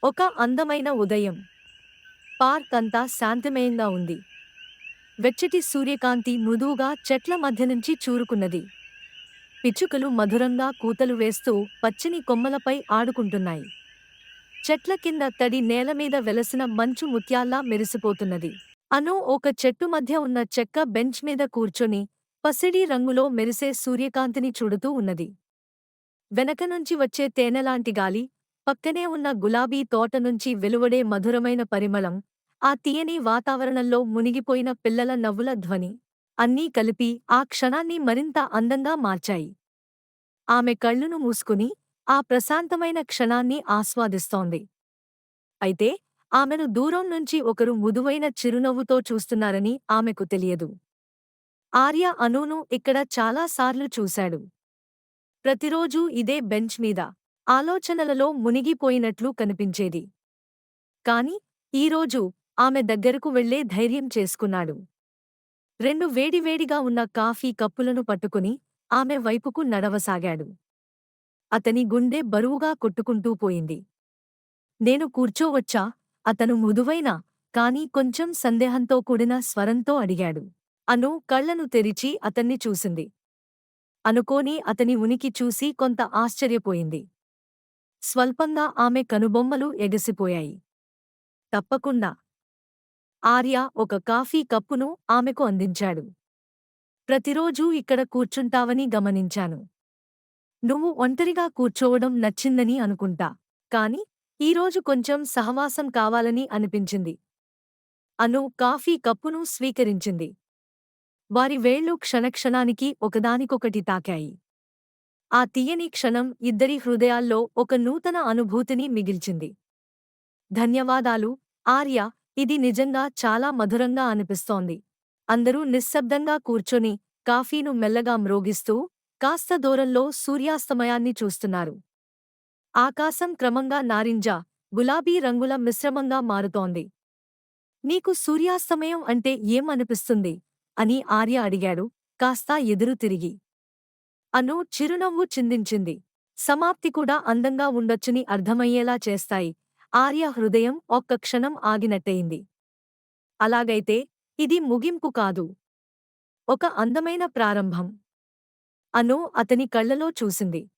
ఒక అందమైన ఉదయం. పార్క్ అంతా శాంతమయంగా ఉంది. వెచ్చటి సూర్యకాంతి మృదువుగా చెట్ల మధ్య నుంచి చూరుకున్నది. పిచ్చుకలు మధురంగా కూతలు వేస్తూ పచ్చని కొమ్మలపై ఆడుకుంటున్నాయి. చెట్ల కింద తడి నేలమీద వెలసిన మంచు ముత్యాల్లా మెరిసిపోతున్నది. అను ఒక చెట్టు మధ్య ఉన్న చెక్క బెంచ్ మీద కూర్చొని పసిడి రంగులో మెరిసే సూర్యకాంతిని చూడుతూ ఉన్నది. వెనక నుంచి వచ్చే తేనెలాంటి గాలి, పక్కనే ఉన్న గులాబీ తోట నుంచి వెలువడే మధురమైన పరిమళం, ఆ తీయని వాతావరణంలో మునిగిపోయిన పిల్లల నవ్వుల ధ్వని, అన్నీ కలిపి ఆ క్షణాన్ని మరింత అందంగా మార్చాయి. ఆమె కళ్ళును మూసుకుని ఆ ప్రశాంతమైన క్షణాన్ని ఆస్వాదిస్తోంది. అయితే ఆమెను దూరం నుంచి ఒకరు మృదువైన చిరునవ్వుతో చూస్తున్నారని ఆమెకు తెలియదు. ఆర్య అనూను ఇక్కడ చాలాసార్లు చూశాడు. ప్రతిరోజూ ఇదే బెంచ్ మీద ఆలోచనలలో మునిగిపోయినట్లు కనిపించేది. కాని ఈరోజు ఆమె దగ్గరకు వెళ్లే ధైర్యం చేసుకున్నాడు. రెండు వేడివేడిగా ఉన్న కాఫీ కప్పులను పట్టుకుని ఆమె వైపుకు నడవసాగాడు. అతని గుండె బరువుగా కొట్టుకుంటూ పోయింది. నేను కూర్చోవచ్చా? అతను మృదువైన, కాని కొంచెం సందేహంతో కూడిన స్వరంతో అడిగాడు. అను కళ్లను తెరిచి అతన్ని చూసింది. అనుకోని అతని ఉనికి చూసి కొంత ఆశ్చర్యపోయింది. స్వల్పంగా ఆమె కనుబొమ్మలు ఎగసిపోయాయి. తప్పకుండా. ఆర్య ఒక కాఫీ కప్పును ఆమెకు అందించాడు. ప్రతిరోజూ ఇక్కడ కూర్చుంటావని గమనించాను. నువ్వు ఒంటరిగా కూర్చోవడం నచ్చిందని అనుకుంటా. కాని ఈరోజు కొంచెం సహవాసం కావాలని అనిపించింది. అను కాఫీ కప్పును స్వీకరించింది. వారి వేళ్లు క్షణక్షణానికి ఒకదానికొకటి తాకాయి. ఆ తీయని క్షణం ఇద్దరి హృదయాల్లో ఒక నూతన అనుభూతిని మిగిల్చింది. ధన్యవాదాలు, ఆర్య, ఇది నిజంగా చాలా మధురంగా అనిపిస్తోంది. అందరూ నిశ్శబ్దంగా కూర్చొని కాఫీను మెల్లగా మ్రోగిస్తూ కాస్త దూరంలో సూర్యాస్తమయాన్ని చూస్తున్నారు. ఆకాశం క్రమంగా నారింజ, గులాబీ రంగుల మిశ్రమంగా మారుతోంది. నీకు సూర్యాస్తమయం అంటే ఏం అనిపిస్తుంది? అని ఆర్య అడిగాడు, కాస్త ఎదురు తిరిగి. అను చిరునవ్వు చిందించింది. సమాప్తి కూడా అందంగా ఉండొచ్చని అర్థమయ్యేలా చేస్తాయి. ఆర్య హృదయం ఒక్క క్షణం ఆగినట్టయింది. అలాగైతే ఇది ముగింపు కాదు. ఒక అందమైన ప్రారంభం. అను అతని కళ్లలో చూసింది.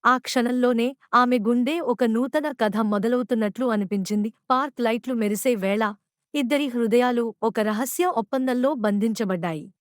ఆ క్షణంలోనే ఆమె గుండె ఒక నూతన కథ మొదలవుతున్నట్లు అనిపించింది. పార్క్ లైట్లు మెరిసే వేళ ఇద్దరి హృదయాలు ఒక రహస్య ఒప్పందంలో బంధించబడ్డాయి.